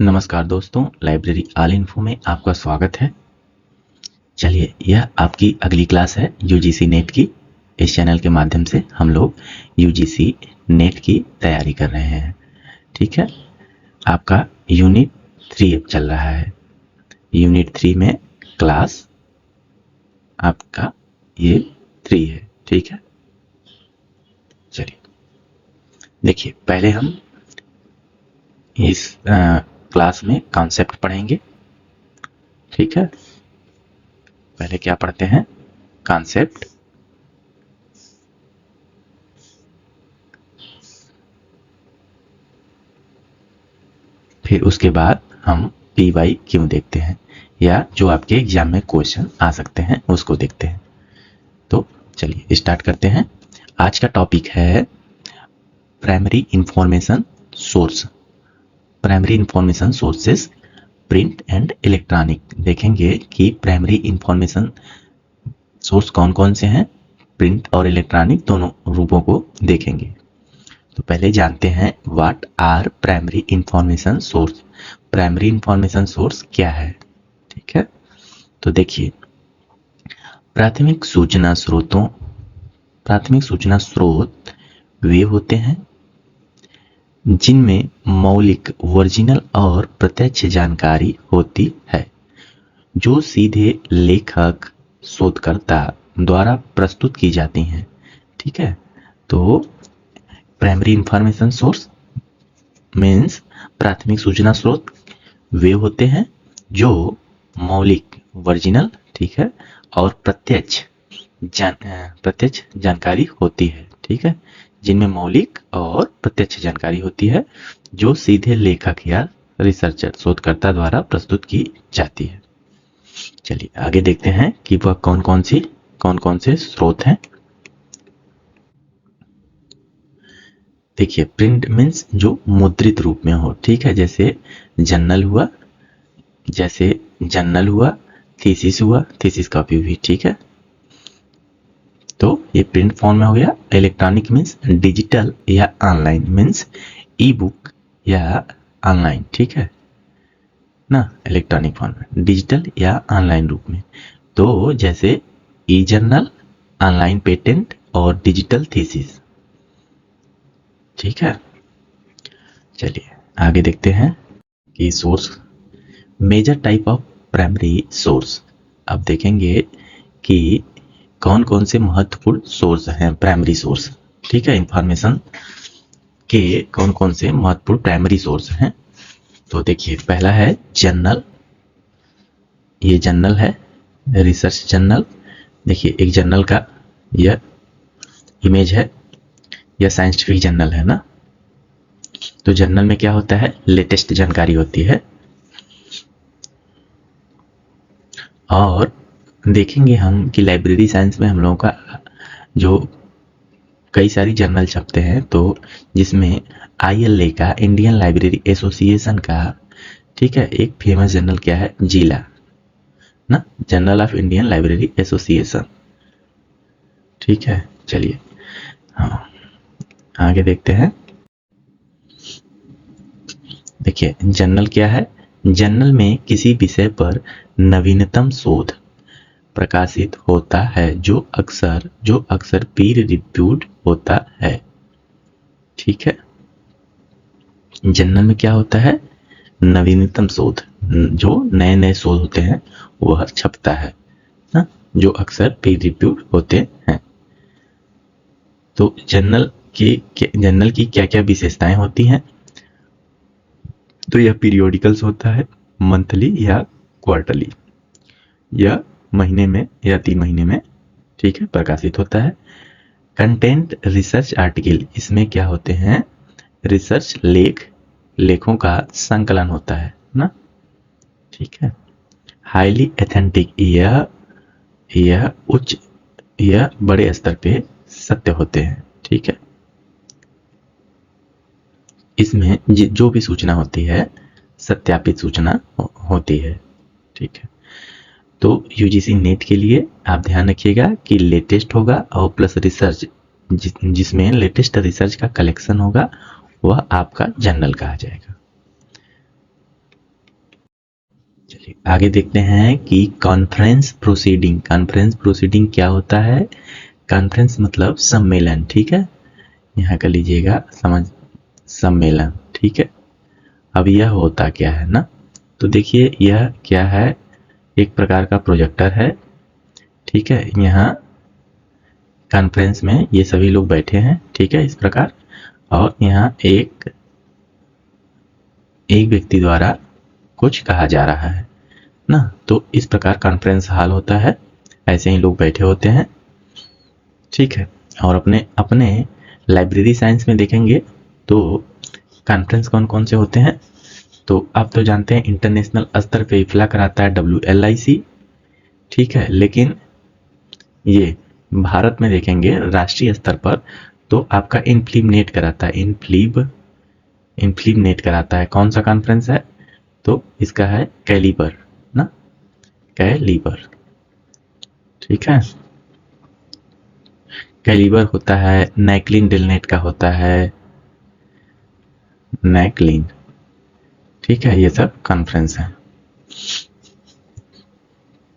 नमस्कार दोस्तों, library all info में आपका स्वागत है। चलिए, यह आपकी अगली क्लास है यूजीसी नेट की। इस चैनल के माध्यम से हम लोग यूजीसी नेट की तैयारी कर रहे हैं। ठीक है, आपका यूनिट 3 अब चल रहा है। यूनिट 3 में क्लास आपका ये 3 है। ठीक है, चलिए देखिए, पहले हम इस क्लास में कॉन्सेप्ट पढ़ेंगे। ठीक है, पहले क्या पढ़ते हैं? कॉन्सेप्ट। फिर उसके बाद हम PYQ देखते हैं, या जो आपके एग्जाम में क्वेश्चन आ सकते हैं उसको देखते हैं। तो चलिए स्टार्ट करते हैं। आज का टॉपिक है primary information source. Primary information sources, print and electronic. देखेंगे कि प्राइमरी इंफॉर्मेशन सोर्स कौन कौन से हैं, प्रिंट और इलेक्ट्रॉनिक दोनों रूपों को देखेंगे। तो पहले जानते हैं what are primary information source. Primary information source क्या है? ठीक है, तो देखिए, प्राथमिक सूचना स्रोत वे होते हैं जिनमें मौलिक, ओरिजिनल और प्रत्यक्ष जानकारी होती है, जो सीधे लेखक, शोधकर्ता द्वारा प्रस्तुत की जाती हैं। ठीक है, तो प्राइमरी इंफॉर्मेशन सोर्स मीन्स प्राथमिक सूचना स्रोत वे होते हैं जो मौलिक, ओरिजिनल, ठीक है, और प्रत्यक्ष जानकारी होती है। ठीक है, जिनमें मौलिक और प्रत्यक्ष जानकारी होती है, जो सीधे लेखक या रिसर्चर, शोधकर्ता द्वारा प्रस्तुत की जाती है। चलिए आगे देखते हैं कि वह कौन कौन से स्रोत हैं। देखिए, प्रिंट मीन्स जो मुद्रित रूप में हो। ठीक है, जैसे जर्नल हुआ, थीसिस हुआ, थीसिस कॉपी हुई। ठीक है, तो ये प्रिंट फॉर्म में हो गया। इलेक्ट्रॉनिक मीन्स डिजिटल या ऑनलाइन, मीन्स ई बुक या ऑनलाइन। ठीक है ना, इलेक्ट्रॉनिक फॉर्म में, डिजिटल या ऑनलाइन रूप में। तो जैसे ई जर्नल, ऑनलाइन पेटेंट और डिजिटल थीसिस। ठीक है, चलिए आगे देखते हैं कि source, major type of primary source. अब देखेंगे कि कौन कौन से महत्वपूर्ण सोर्स हैं प्राइमरी सोर्स। ठीक है, इंफॉर्मेशन के कौन कौन से महत्वपूर्ण प्राइमरी सोर्स हैं। तो देखिए, पहला है जर्नल। ये जर्नल है, रिसर्च जर्नल। देखिए, एक जर्नल का यह इमेज है, यह साइंटिफिक जर्नल है ना। तो जर्नल में क्या होता है? लेटेस्ट जानकारी होती है। और देखेंगे हम कि लाइब्रेरी साइंस में हम लोगों का जो कई सारी जर्नल छपते हैं, तो जिसमें ILA का, इंडियन लाइब्रेरी एसोसिएशन का, ठीक है, एक फेमस जर्नल क्या है? जीला ना, journal of Indian library association. ठीक है, चलिए हाँ आगे देखते हैं। देखिए, जर्नल क्या है? जर्नल में किसी विषय पर नवीनतम शोध प्रकाशित होता है, जो अक्सर पीर रिव्यूड होता है। ठीक है, जर्नल में क्या होता है? नवीनतम शोध, जो नए नए शोध होते हैं वह छपता है ना, जो अक्सर पीर रिव्यूड होते हैं। तो जर्नल की क्या क्या विशेषताएं होती हैं? तो यह पीरियोडिकल्स होता है, मंथली या क्वार्टरली, या महीने में या 3 महीने में, ठीक है, प्रकाशित होता है। कंटेंट रिसर्च आर्टिकल, इसमें क्या होते हैं? रिसर्च लेखों का संकलन होता है ना। ठीक है, हाईली एथेंटिक, यह बड़े स्तर पे सत्य होते हैं। ठीक है, इसमें जो भी सूचना होती है सत्यापित सूचना होती है। ठीक है, तो यूजीसी नेट के लिए आप ध्यान रखिएगा कि लेटेस्ट होगा और प्लस रिसर्च, जिसमें लेटेस्ट रिसर्च का कलेक्शन होगा, वह आपका जर्नल कहा जाएगा। चलिए आगे देखते हैं कि कॉन्फ्रेंस प्रोसीडिंग। कॉन्फ्रेंस प्रोसीडिंग क्या होता है? कॉन्फ्रेंस मतलब सम्मेलन, ठीक है, यहाँ कर लीजिएगा समझ, सम्मेलन, ठीक है। अब यह होता क्या है ना, तो देखिए यह क्या है, एक प्रकार का प्रोजेक्टर है, ठीक है। यहाँ कॉन्फ्रेंस में ये सभी लोग बैठे हैं, ठीक है, इस प्रकार, और यहाँ एक व्यक्ति द्वारा कुछ कहा जा रहा है ना, तो इस प्रकार कॉन्फ्रेंस हॉल होता है, ऐसे ही लोग बैठे होते हैं, ठीक है। और अपने अपने लाइब्रेरी साइंस में देखेंगे तो कॉन्फ्रेंस कौन कौन से होते हैं, तो आप तो जानते हैं इंटरनेशनल स्तर पे इफ्ला कराता है WLIC, ठीक है, लेकिन ये भारत में देखेंगे राष्ट्रीय स्तर पर तो आपका इनफ्लिब नेट कराता है, इनफ्लिब नेट कराता है। कौन सा कॉन्फ्रेंस है, तो इसका है कैलिबर ना, कैलिबर, ठीक है। कैलिबर होता है, नैकलिन डिलनेट का होता है, नैकलिन, ठीक है, ये सब कॉन्फ्रेंस है।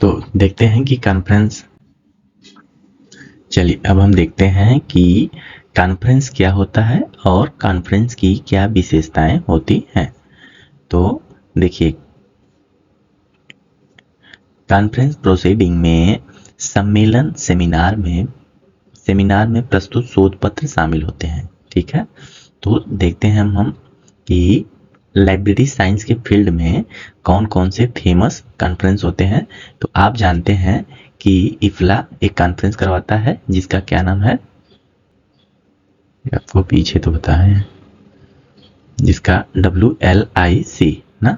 तो देखते हैं कि कॉन्फ्रेंस, चलिए अब हम देखते हैं कि कॉन्फ्रेंस क्या होता है और कॉन्फ्रेंस की क्या विशेषताएं होती हैं। तो देखिए कॉन्फ्रेंस प्रोसीडिंग में सम्मेलन सेमिनार में प्रस्तुत शोध पत्र शामिल होते हैं, ठीक है। तो देखते हैं हम कि लाइब्रेरी साइंस के फील्ड में कौन कौन से फेमस कॉन्फ्रेंस होते हैं। तो आप जानते हैं कि इफ्ला एक कॉन्फ्रेंस करवाता है जिसका क्या नाम है, आपको पीछे तो बताएं, जिसका WLIC ना,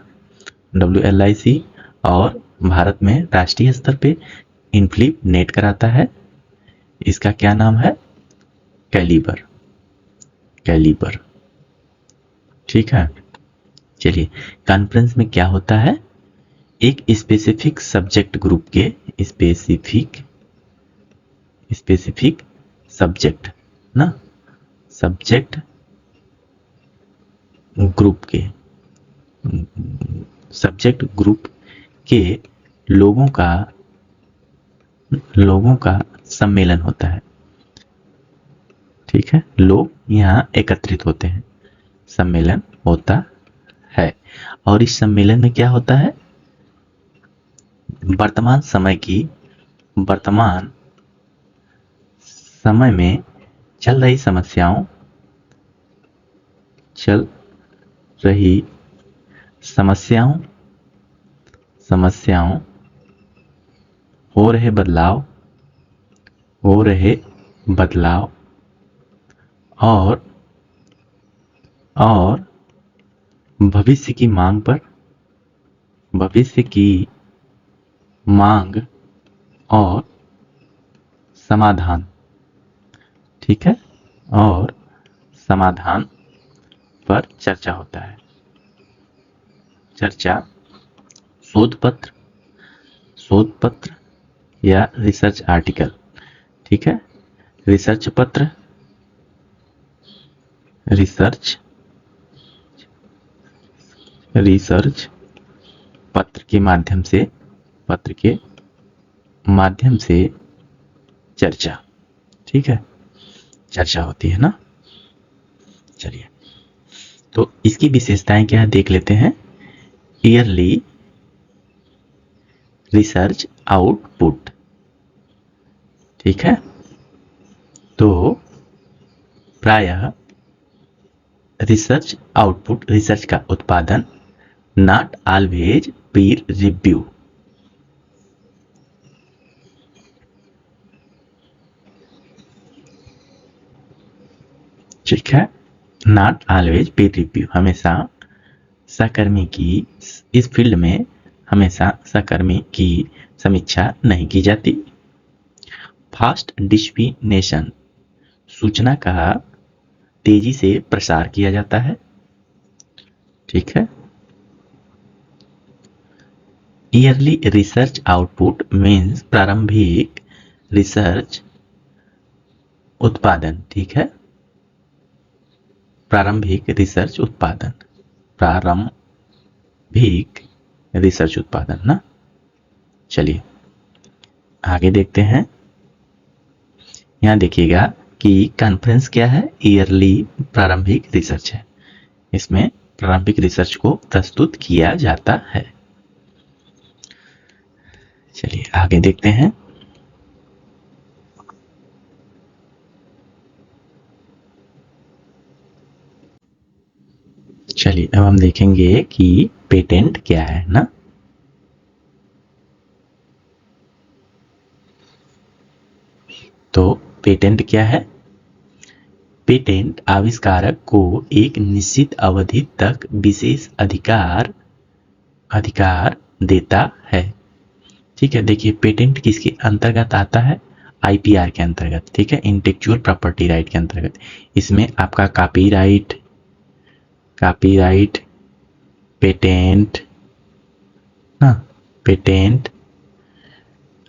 WLIC, और भारत में राष्ट्रीय स्तर पे इनफ्लिब नेट कराता है, इसका क्या नाम है, कैलिबर, कैलिबर, ठीक है। चलिए कॉन्फ्रेंस में क्या होता है, एक स्पेसिफिक सब्जेक्ट ग्रुप के स्पेसिफिक सब्जेक्ट ना, सब्जेक्ट ग्रुप के सब्जेक्ट ग्रुप के लोगों का सम्मेलन होता है, ठीक है। लोग यहाँ एकत्रित होते हैं, सम्मेलन होता है। और इस सम्मेलन में क्या होता है, वर्तमान समय में चल रही समस्याओं, हो रहे बदलाव और भविष्य की मांग और समाधान, ठीक है, और समाधान पर चर्चा होता है। चर्चा शोध पत्र या रिसर्च आर्टिकल, ठीक है, रिसर्च पत्र के माध्यम से चर्चा, ठीक है, चर्चा होती है ना। चलिए तो इसकी विशेषताएं क्या है देख लेते हैं। ईयरली रिसर्च आउटपुट, ठीक है, तो प्रायः रिसर्च का उत्पादन, नॉट ऑलवेज पीर रिव्यू, ठीक है, नॉट ऑलवेज पीर रिव्यू, हमेशा सहकर्मी की इस फील्ड में हमेशा सहकर्मी की समीक्षा नहीं की जाती। फास्ट डिस्ट्रीब्यूशन, सूचना का तेजी से प्रसार किया जाता है, ठीक है। ईयरली रिसर्च आउटपुट मीन्स प्रारंभिक रिसर्च उत्पादन, ठीक है, प्रारंभिक रिसर्च उत्पादन ना। चलिए आगे देखते हैं। यहाँ देखिएगा कि कॉन्फ्रेंस क्या है, ईयरली प्रारंभिक रिसर्च है। इसमें प्रारंभिक रिसर्च को प्रस्तुत किया जाता है। चलिए आगे देखते हैं। चलिए अब हम देखेंगे कि पेटेंट क्या है ना। तो पेटेंट क्या है? पेटेंट आविष्कारक को एक निश्चित अवधि तक विशेष अधिकार देता है। ठीक है, देखिए पेटेंट किसके अंतर्गत आता है? आईपीआर के अंतर्गत। ठीक है, इंटेलेक्चुअल प्रॉपर्टी राइट के अंतर्गत। इसमें आपका कॉपीराइट, पेटेंट ना, पेटेंट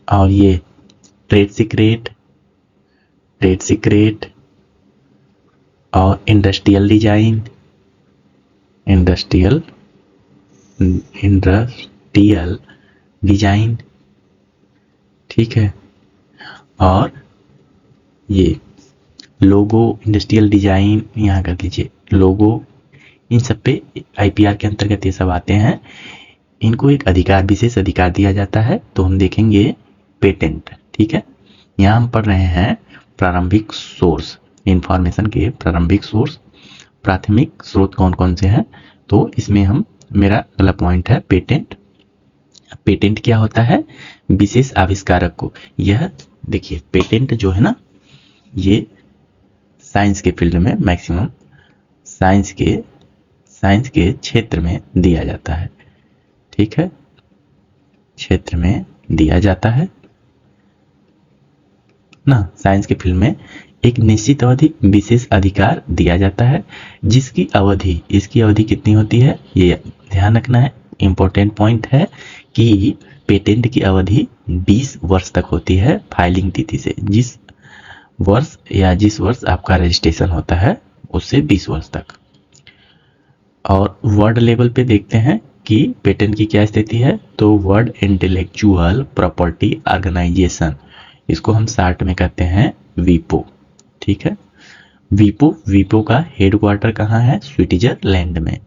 और ये ट्रेड सीक्रेट और इंडस्ट्रियल डिजाइन। ठीक है, और ये लोगो, इंडस्ट्रियल डिजाइन यहाँ कर लीजिए, लोगो, इन सब पे आईपीआर के अंतर्गत ये सब आते हैं। इनको एक अधिकार, विशेष अधिकार दिया जाता है। तो हम देखेंगे पेटेंट। ठीक है, यहाँ हम पढ़ रहे हैं प्रारंभिक सोर्स, इंफॉर्मेशन के प्रारंभिक सोर्स, प्राथमिक स्रोत कौन कौन से हैं। तो इसमें हम, मेरा अगला पॉइंट है पेटेंट। पेटेंट क्या होता है? विशेष आविष्कारक को, यह देखिए पेटेंट जो है ना, ये साइंस के फील्ड में मैक्सिमम साइंस के क्षेत्र में दिया जाता है। ठीक है, क्षेत्र में दिया जाता है ना, साइंस के फील्ड में एक निश्चित अवधि विशेष अधिकार दिया जाता है, जिसकी अवधि, इसकी अवधि कितनी होती है ये ध्यान रखना है। इंपॉर्टेंट पॉइंट है कि पेटेंट की अवधि 20 वर्ष तक होती है फाइलिंग तिथि से। जिस वर्ष आपका रजिस्ट्रेशन होता है उससे 20 वर्ष तक। और वर्ल्ड लेवल पे देखते हैं कि पेटेंट की क्या स्थिति है। तो वर्ल्ड इंटेलेक्चुअल प्रॉपर्टी ऑर्गेनाइजेशन, इसको हम शॉर्ट में कहते हैं वीपो। ठीक है, वीपो का हेडक्वार्टर कहाँ है? स्विट्जरलैंड में,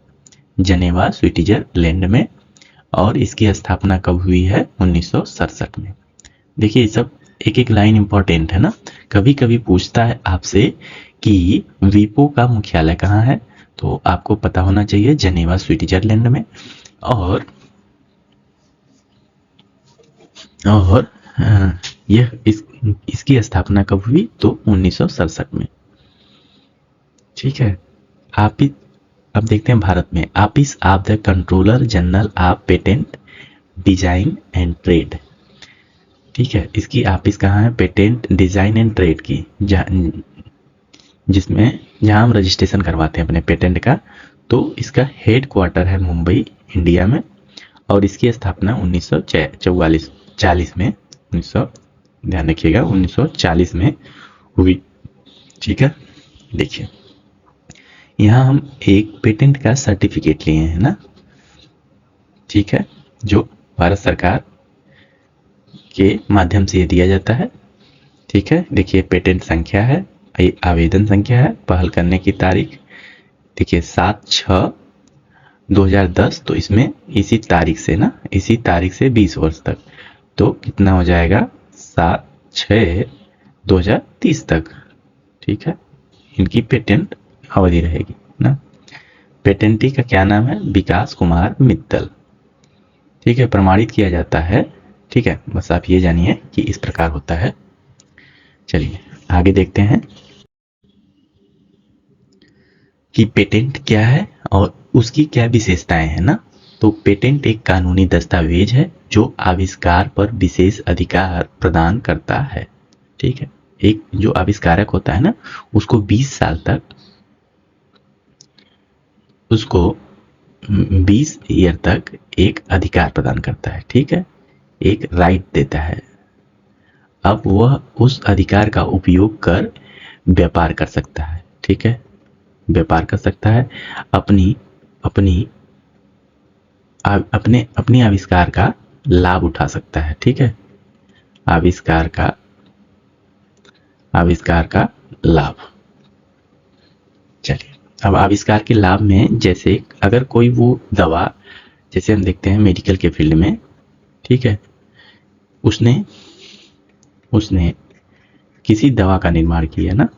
जनेवा स्विट्जरलैंड में। और इसकी स्थापना कब हुई है? 1967 में। देखिए सब एक एक लाइन इंपॉर्टेंट है ना। कभी कभी पूछता है आपसे कि वीपो का मुख्यालय कहाँ है, तो आपको पता होना चाहिए जनेवा स्विट्जरलैंड में। और यह इसकी स्थापना कब हुई? तो 1967 में। ठीक है, अब देखते हैं भारत में office of the controller general of patent design and trade. ठीक है, इसकी ऑफिस कहाँ है? पेटेंट डिजाइन एंड ट्रेड की, जहां हम रजिस्ट्रेशन करवाते हैं अपने पेटेंट का। तो इसका हेड क्वार्टर है मुंबई, इंडिया में। और इसकी स्थापना 1940 में, ध्यान रखिएगा 1940 में हुई। ठीक है, देखिए यहाँ हम एक पेटेंट का सर्टिफिकेट लिए हैं ना। ठीक है, जो भारत सरकार के माध्यम से ये दिया जाता है। ठीक है, देखिए पेटेंट संख्या है, आवेदन संख्या है, पहल करने की तारीख देखिए 7/6/2010। तो इसमें इसी तारीख से 20 वर्ष तक, तो कितना हो जाएगा? 7/6/2030 तक। ठीक है, इनकी पेटेंट अवधि रहेगी ना। पेटेंटी का क्या नाम है? विकास कुमार मित्तल। ठीक है, प्रमाणित किया जाता है। ठीक है, बस आप ये जानिए कि इस प्रकार होता है। चलिए आगे देखते हैं कि पेटेंट क्या है और उसकी क्या विशेषताएं हैं ना। तो पेटेंट एक कानूनी दस्तावेज है जो आविष्कार पर विशेष अधिकार प्रदान करता है। ठीक है, एक जो आविष्कारक होता है ना, उसको 20 साल तक, उसको 20 ईयर तक एक अधिकार प्रदान करता है। ठीक है, एक राइट देता है। अब वह उस अधिकार का उपयोग कर व्यापार कर सकता है। ठीक है, व्यापार कर सकता है, अपनी अपने अपने आविष्कार का लाभ उठा सकता है। ठीक है, आविष्कार का लाभ। चलिए, अब आविष्कार के लाभ में जैसे अगर कोई वो दवा, जैसे हम देखते हैं मेडिकल के फील्ड में, ठीक है, उसने उसने किसी दवा का निर्माण किया ना,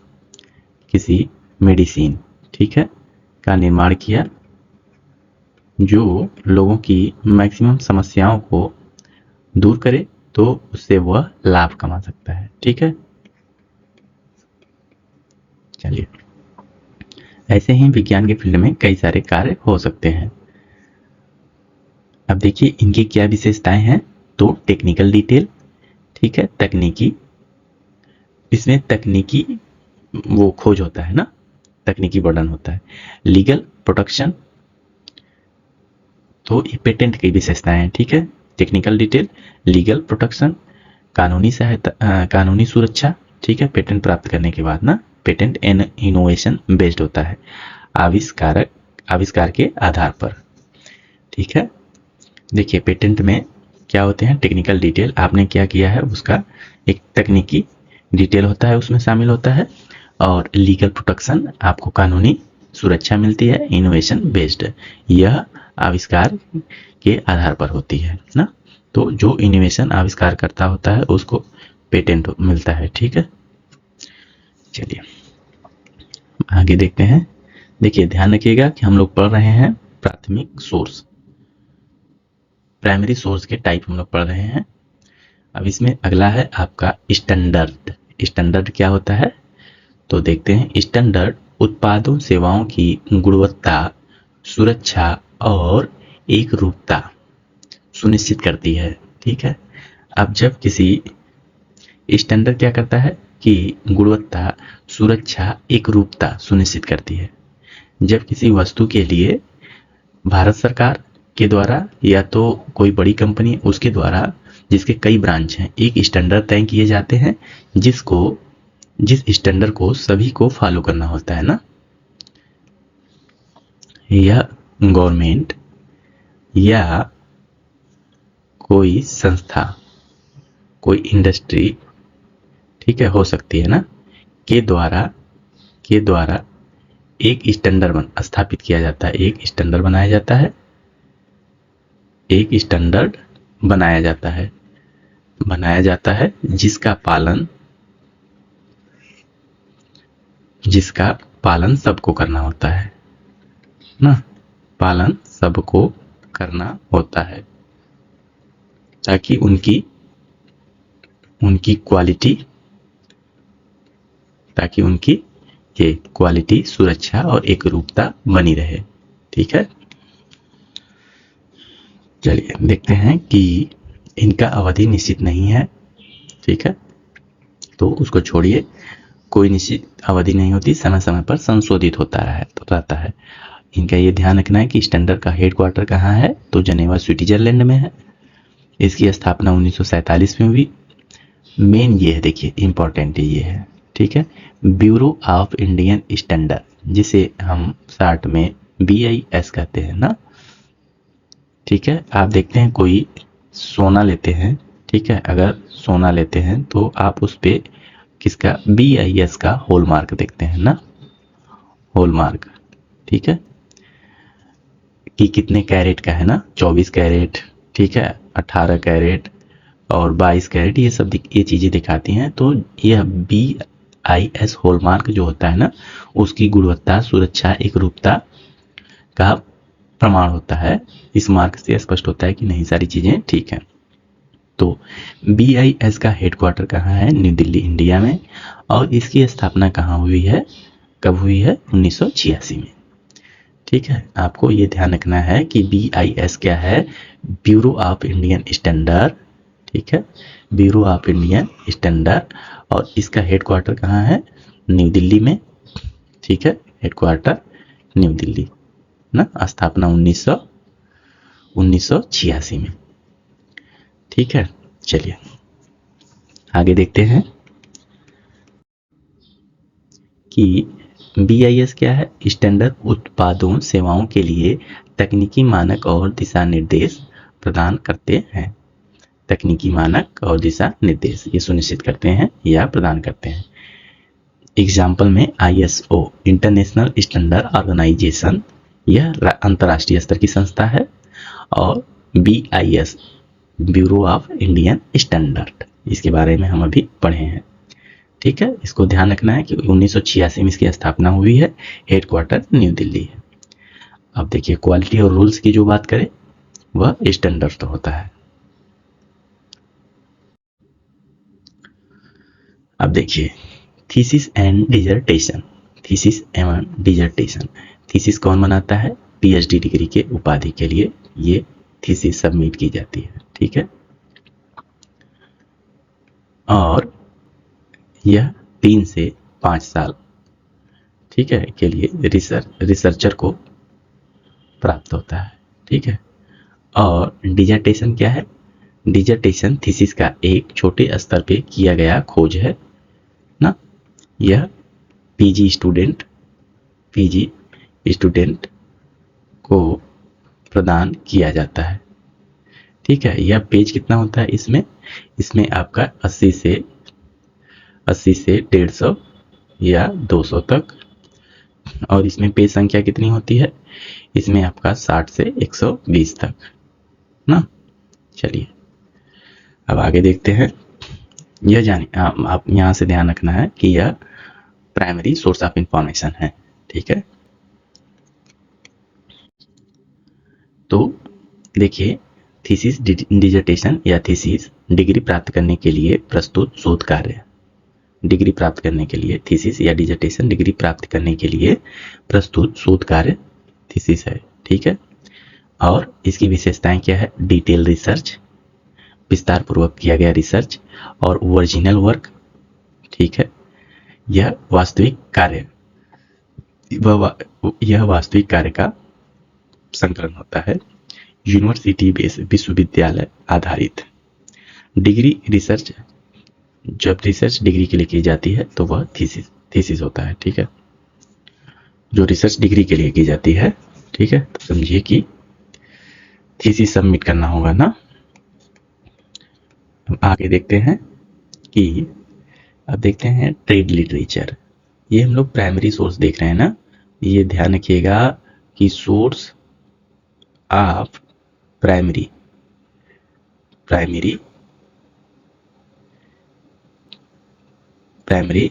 किसी मेडिसिन, ठीक है, का निर्माण किया जो लोगों की मैक्सिमम समस्याओं को दूर करे, तो उससे वह लाभ कमा सकता है। ठीक है, चलिए, ऐसे ही विज्ञान के फील्ड में कई सारे कार्य हो सकते हैं। अब देखिए इनकी क्या विशेषताएं हैं। तो टेक्निकल डिटेल, ठीक है, तकनीकी, इसमें तकनीकी वो खोज होता है ना, तकनीकी वर्णन होता है। लीगल प्रोटेक्शन, तो ये पेटेंट की विशेषताएं हैं। ठीक है, टेक्निकल डिटेल, लीगल प्रोटेक्शन, कानूनी सहायता, कानूनी सुरक्षा, ठीक है, पेटेंट प्राप्त करने के बाद ना, पेटेंट एंड इनोवेशन बेस्ड होता है, आविष्कार के आधार पर। ठीक है, देखिए पेटेंट में क्या होते हैं, टेक्निकल डिटेल, आपने क्या किया है उसका एक तकनीकी डिटेल होता है, उसमें शामिल होता है। और लीगल प्रोटेक्शन, आपको कानूनी सुरक्षा मिलती है। इनोवेशन बेस्ड, यह आविष्कार के आधार पर होती है ना, तो जो इनोवेशन आविष्कार करता होता है उसको पेटेंट मिलता है। ठीक है, चलिए आगे देखते हैं। देखिए ध्यान रखिएगा कि हम लोग पढ़ रहे हैं प्राथमिक सोर्स, प्राइमरी सोर्स के टाइप हम लोग पढ़ रहे हैं। अब इसमें अगला है आपका स्टैंडर्ड। स्टैंडर्ड क्या होता है, तो देखते हैं। स्टैंडर्ड उत्पादों सेवाओं की गुणवत्ता, सुरक्षा और एक रूपता सुनिश्चित करती है। ठीक है, अब जब किसी स्टैंडर्ड क्या करता है कि गुणवत्ता, सुरक्षा, एक रूपता सुनिश्चित करती है। जब किसी वस्तु के लिए भारत सरकार के द्वारा या तो कोई बड़ी कंपनी उसके द्वारा, जिसके कई ब्रांच हैं, एक स्टैंडर्ड तय किए जाते हैं जिस स्टैंडर्ड को सभी को फॉलो करना होता है ना, या गवर्नमेंट या कोई संस्था, कोई इंडस्ट्री, ठीक है, हो सकती है ना, के द्वारा एक स्टैंडर्ड स्थापित किया जाता है, एक स्टैंडर्ड बनाया जाता है, एक स्टैंडर्ड बनाया जाता है जिसका पालन सबको करना होता है ना, पालन सबको करना होता है, ताकि उनकी क्वालिटी, सुरक्षा और एकरूपता बनी रहे। ठीक है, चलिए देखते हैं कि इनका अवधि निश्चित नहीं है। ठीक है, तो उसको छोड़िए, कोई निश्चित अवधि नहीं होती, समय समय पर संशोधित होता रहता है। इनका ये ध्यान रखना है कि स्टैंडर्ड का हेडक्वार्टर कहाँ है, तो जनेवा स्विट्जरलैंड में है। इसकी स्थापना 1947 में हुई। मेन ये है, देखिए इंपॉर्टेंट ये है, ठीक है, ब्यूरो ऑफ इंडियन स्टैंडर्ड, जिसे हम शॉर्ट में BIS कहते हैं ना। ठीक है, आप देखते हैं कोई सोना लेते हैं, ठीक है, अगर सोना लेते हैं तो आप उस पे किसका, BIS का हॉलमार्क देखते हैं ना, हॉलमार्क, ठीक है, कि कितने कैरेट का है ना, 24 कैरेट, ठीक है, 18 कैरेट और 22 कैरेट, ये सब ये चीज़ें दिखाती हैं। तो यह BIS हॉलमार्क जो होता है ना, उसकी गुणवत्ता, सुरक्षा, एकरूपता का प्रमाण होता है। इस मार्क से स्पष्ट होता है कि नहीं, सारी चीज़ें ठीक हैं। तो BIS का हेडक्वार्टर कहाँ है, न्यू दिल्ली, इंडिया में। और इसकी स्थापना कहाँ हुई है, कब हुई है, 1986 में। ठीक है, आपको ये ध्यान रखना है कि BIS क्या है, ब्यूरो ऑफ इंडियन स्टैंडर्ड, ठीक है, ब्यूरो ऑफ इंडियन स्टैंडर्ड, और इसका हेडक्वार्टर कहाँ है, न्यू दिल्ली में। ठीक है, हेडक्वार्टर न्यू दिल्ली ना, स्थापना 1986 में। ठीक है, चलिए आगे देखते हैं कि BIS क्या है, स्टैंडर्ड उत्पादों सेवाओं के लिए तकनीकी मानक और दिशा निर्देश प्रदान करते हैं। तकनीकी मानक और दिशा निर्देश ये सुनिश्चित करते हैं या प्रदान करते हैं। एग्जाम्पल में ISO इंटरनेशनल स्टैंडर्ड ऑर्गेनाइजेशन, यह अंतर्राष्ट्रीय स्तर की संस्था है, और BIS bureau of Indian standard, इसके बारे में हम अभी पढ़े हैं। ठीक है, इसको ध्यान रखना है कि 1986 में इसकी स्थापना हुई है, हेडक्वार्टर न्यू दिल्ली है। अब देखिए क्वालिटी और रूल्स की जो बात करें वह स्टैंडर्ड तो होता है। अब देखिए थीसिस एंड डिसर्टेशन। थीसिस एवं डिसर्टेशन, थीसिस कौन बनाता है? PhD डिग्री के उपाधि के लिए ये थीसिस सबमिट की जाती है। ठीक है, और यह 3 से 5 साल, ठीक है, के लिए रिसर्चर को प्राप्त होता है। ठीक है, और डिसर्टेशन क्या है? डिसर्टेशन थीसिस का एक छोटे स्तर पे किया गया खोज है ना। यह पीजी स्टूडेंट को प्रदान किया जाता है। ठीक है, यह पेज कितना होता है इसमें आपका 80 से 150 या 200 तक, और इसमें पेज संख्या कितनी होती है? इसमें आपका 60 से 120 तक ना। चलिए अब आगे देखते हैं। यह जाने आप यहाँ से ध्यान रखना है कि यह प्राइमरी सोर्स ऑफ इंफॉर्मेशन है। ठीक है, तो देखिए थीसिस डिसर्टेशन या थीसिस डिग्री प्राप्त करने के लिए प्रस्तुत शोध कार्य। डिग्री प्राप्त करने के लिए थीसिस या डिसर्टेशन डिग्री प्राप्त करने के लिए प्रस्तुत शोध कार्य थीसिस है। ठीक है, और इसकी विशेषताएं क्या है? डिटेल रिसर्च, विस्तार पूर्वक किया गया रिसर्च, और ओरिजिनल वर्क। ठीक है, यह वास्तविक कार्य का संकलन होता है, यूनिवर्सिटी बेस विश्वविद्यालय आधारित। डिग्री रिसर्च, जब रिसर्च डिग्री के लिए की जाती है तो वह थीसिस होता है। ठीक है, जो रिसर्च डिग्री के लिए की जाती है, ठीक है, तो समझिए कि थीसिस सबमिट करना होगा ना। आगे देखते हैं कि अब देखते हैं ट्रेड लिटरेचर। ये हम लोग प्राइमरी सोर्स देख रहे हैं ना, ये ध्यान रखिएगा कि सोर्स ऑफ प्राइमरी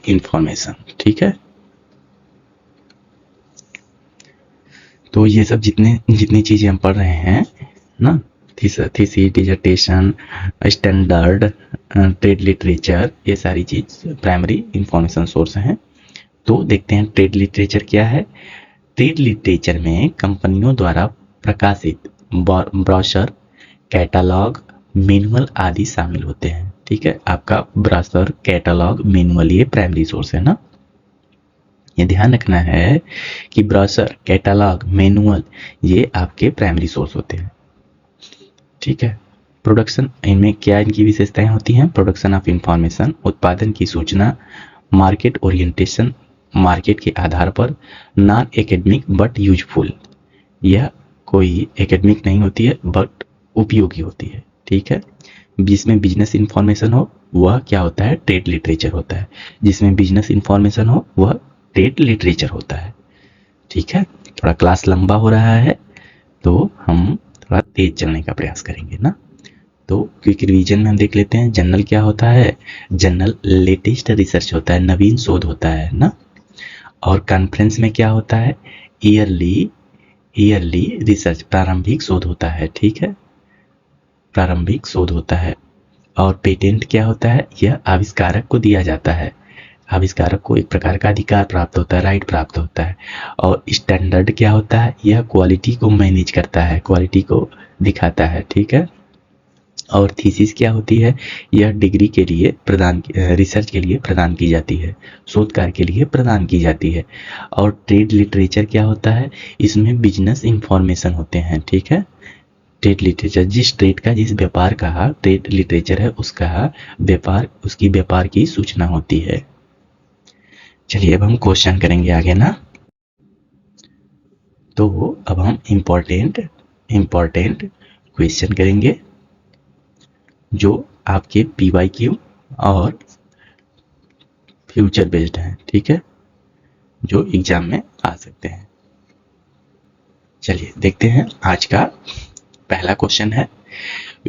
इंफॉर्मेशन। ठीक है, तो ये सब जितनी चीजें हम पढ़ रहे हैं ना, thesis dissertation standard trade literature, ये सारी चीज प्राइमरी इंफॉर्मेशन सोर्स हैं। तो देखते हैं ट्रेड लिटरेचर क्या है। ट्रेड लिटरेचर में कंपनियों द्वारा प्रकाशित ब्रोशर, कैटलॉग, मैनुअल आदि शामिल होते हैं। ठीक है, आपका ब्रोशर, कैटलॉग, मैनुअल ये प्राइमरी सोर्स है ना। ये ध्यान रखना है कि ब्रोशर, कैटलॉग, मैनुअल ये आपके प्राइमरी सोर्स होते हैं। ठीक है, प्रोडक्शन, इनमें क्या इनकी विशेषताएं होती हैं? प्रोडक्शन ऑफ इंफॉर्मेशन, उत्पादन की सूचना, मार्केट ओरिएंटेशन, मार्केट के आधार पर, नॉन एकेडमिक बट यूजफुल, यह कोई एकेडमिक नहीं होती है बट उपयोगी होती है। ठीक है, जिसमें बिजनेस इंफॉर्मेशन हो वह क्या होता है? ट्रेड लिटरेचर होता है। जिसमें बिजनेस इंफॉर्मेशन हो वह ट्रेड लिटरेचर होता है। ठीक है, थोड़ा क्लास लंबा हो रहा है तो हम थोड़ा तेज चलने का प्रयास करेंगे ना। तो क्विक रिवीजन में हम देख लेते हैं जर्नल क्या होता है। जर्नल लेटेस्ट रिसर्च होता है, नवीन शोध होता है ना। और कॉन्फ्रेंस में क्या होता है? ईयरली रिसर्च, प्रारंभिक शोध होता है। ठीक है, प्रारंभिक शोध होता है। और पेटेंट क्या होता है? यह आविष्कारक को दिया जाता है, आविष्कारक को एक प्रकार का अधिकार प्राप्त होता है, राइट प्राप्त होता है। और स्टैंडर्ड क्या होता है? यह क्वालिटी को मैनेज करता है, क्वालिटी को दिखाता है। ठीक है, और थीसिस क्या होती है? यह डिग्री के लिए रिसर्च के लिए प्रदान की जाती है, शोध कार्य के लिए प्रदान की जाती है। और ट्रेड लिटरेचर क्या होता है? इसमें बिजनेस इंफॉर्मेशन होते हैं। ठीक है, ट्रेड लिटरेचर जिस ट्रेड का, जिस व्यापार का ट्रेड लिटरेचर है उसका व्यापार, उसकी व्यापार की सूचना होती है। चलिए अब हम क्वेश्चन करेंगे आगे ना। तो अब हम इम्पोर्टेंट क्वेश्चन करेंगे जो आपके PYQ और फ्यूचर बेस्ड हैं, ठीक है, जो एग्जाम में आ सकते हैं। चलिए देखते हैं आज का पहला क्वेश्चन है,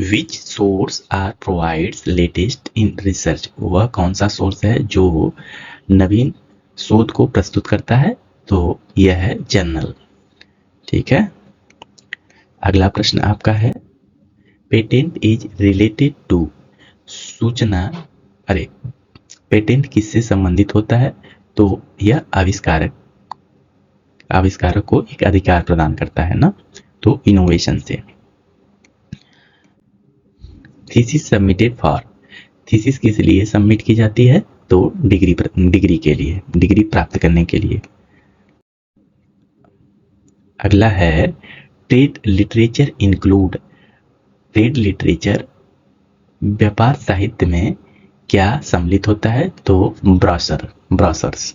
which source are provides latest in research. वह कौन सा सोर्स है जो नवीन शोध को प्रस्तुत करता है? तो यह है जर्नल, ठीक है। अगला प्रश्न आपका है, पेटेंट इज रिलेटेड टू सूचना, अरे पेटेंट किससे संबंधित होता है? तो यह आविष्कारक को एक अधिकार प्रदान करता है ना, तो इनोवेशन से। थीसिस सबमिटेड फॉर, थीसिस किस लिए सबमिट की जाती है? तो डिग्री के लिए, डिग्री प्राप्त करने के लिए। अगला है, trade literature include, trade literature व्यापार साहित्य में क्या सम्मिलित होता है? तो ब्रोशर्स,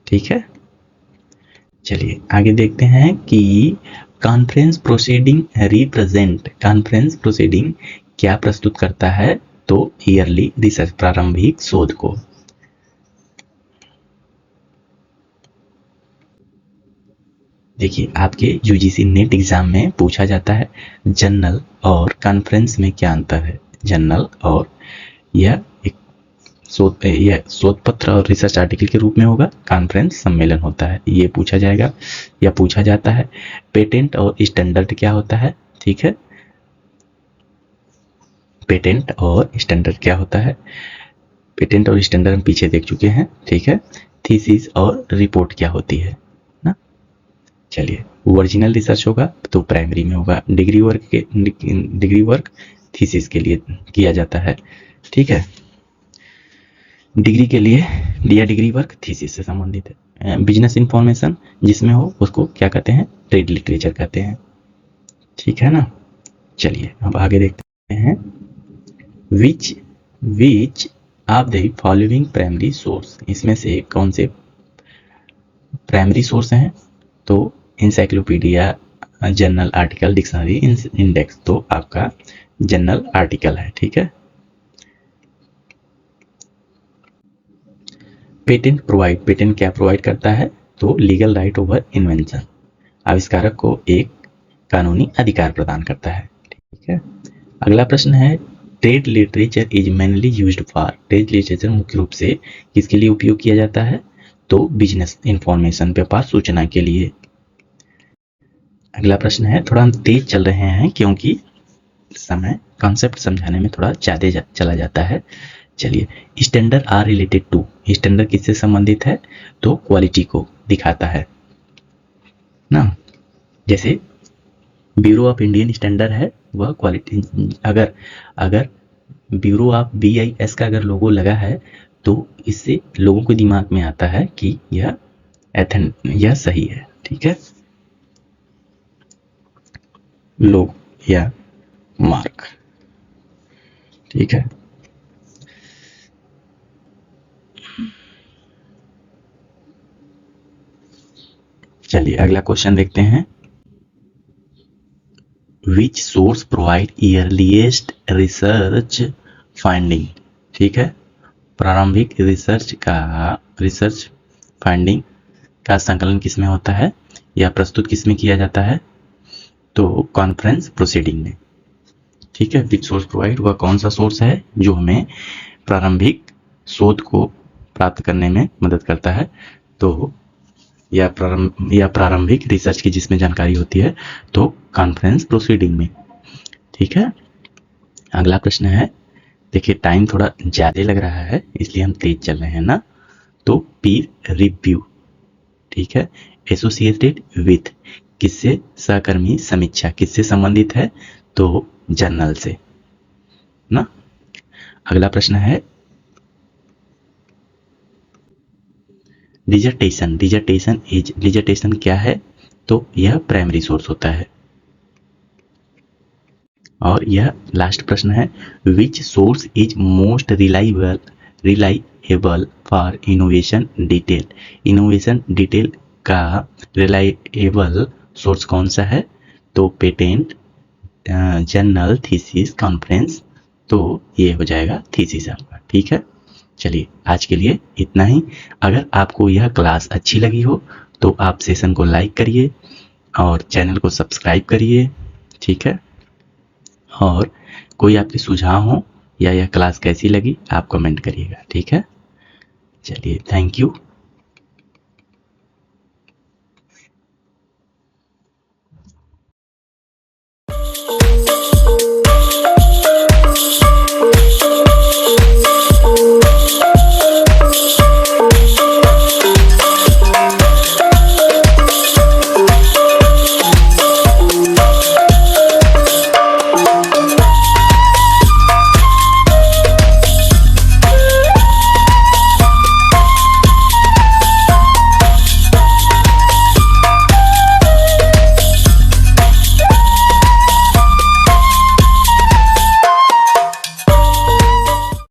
ठीक है। चलिए आगे देखते हैं कि conference proceeding represent, conference proceeding क्या प्रस्तुत करता है? तो ईयरली रिसर्च, प्रारंभिक शोध को। देखिए आपके यूजीसी नेट एग्जाम में पूछा जाता है जर्नल और कॉन्फ्रेंस में क्या अंतर है। जर्नल और यह एक शोध पत्र और रिसर्च आर्टिकल के रूप में होगा, कॉन्फ्रेंस सम्मेलन होता है, ये पूछा जाएगा या पूछा जाता है। पेटेंट और स्टैंडर्ड क्या होता है? ठीक है, पेटेंट और स्टैंडर्ड क्या होता है? पेटेंट और स्टैंडर्ड हम पीछे देख चुके हैं, ठीक है। थीसिस और रिपोर्ट क्या होती है ना। चलिए, ओरिजिनल रिसर्च होगा तो प्राइमरी में होगा, डिग्री वर्क थीसिस के लिए किया जाता है, ठीक है। डिग्री के लिए या डिग्री वर्क थीसिस से संबंधित है। बिजनेस इंफॉर्मेशन जिसमें हो उसको क्या कहते हैं? ट्रेड लिटरेचर कहते हैं, ठीक है ना। चलिए अब आगे देखते हैं, which of the following primary source, इसमें से कौन से प्राइमरी सोर्स हैं? तो encyclopedia, journal article, dictionary, index. तो आपका जर्नल आर्टिकल है, ठीक है। पेटेंट क्या प्रोवाइड करता है? तो लीगल राइट ओवर इन्वेंशन, आविष्कारक को एक कानूनी अधिकार प्रदान करता है, ठीक है। अगला प्रश्न है, trade literature is mainly used for, trade literature मुख्य रूप से किसके लिए उपयोग किया जाता है? तो बिजनेस इंफॉर्मेशन, व्यापार सूचना के लिए। अगला प्रश्न है, थोड़ा हम तेज चल रहे हैं क्योंकि समय कॉन्सेप्ट समझाने में थोड़ा ज्यादा चला जाता है। चलिए, standard are related to, standard किससे संबंधित है? तो क्वालिटी को दिखाता है ना। जैसे ब्यूरो ऑफ इंडियन स्टैंडर्ड है, वह क्वालिटी, अगर ब्यूरो ऑफ BIS का अगर लोगो लगा है तो इससे लोगों को दिमाग में आता है कि यह सही है, ठीक है, लोग या मार्क, ठीक है। चलिए अगला क्वेश्चन देखते हैं, which source provide earliest research finding, ठीक है। प्रारंभिक रिसर्च फाइंडिंग का संकलन किसमें होता है या प्रस्तुत किसमें किया जाता है? तो कॉन्फ्रेंस प्रोसीडिंग में, ठीक है। विच सोर्स प्रोवाइड, वह कौन सा सोर्स है जो हमें प्रारंभिक शोध को प्राप्त करने में मदद करता है? तो या प्रारंभिक रिसर्च की जिसमें जानकारी होती है, तो कॉन्फ्रेंस प्रोसीडिंग में, ठीक है। अगला प्रश्न है, देखिए टाइम थोड़ा ज्यादा लग रहा है इसलिए हम तेज चल रहे हैं ना। तो पीर रिव्यू, ठीक है, एसोसिएटेड विथ, किससे? सहकर्मी समीक्षा, किससे संबंधित है? तो जर्नल से ना। अगला प्रश्न है, डिजर्टेशन क्या है? तो यह प्राइमरी सोर्स होता है। और यह लास्ट प्रश्न है, which source is most reliable for innovation detail, innovation detail का रिलायबल सोर्स कौन सा है, तो पेटेंट जर्नल थीसिस कॉन्फ्रेंस, तो ये हो जाएगा थीसिस आपका। ठीक है, चलिए आज के लिए इतना ही। अगर आपको यह क्लास अच्छी लगी हो तो आप सेशन को लाइक करिए और चैनल को सब्सक्राइब करिए। ठीक है, और कोई आपके सुझाव हो या यह क्लास कैसी लगी आप कमेंट करिएगा। ठीक है, चलिए थैंक यू।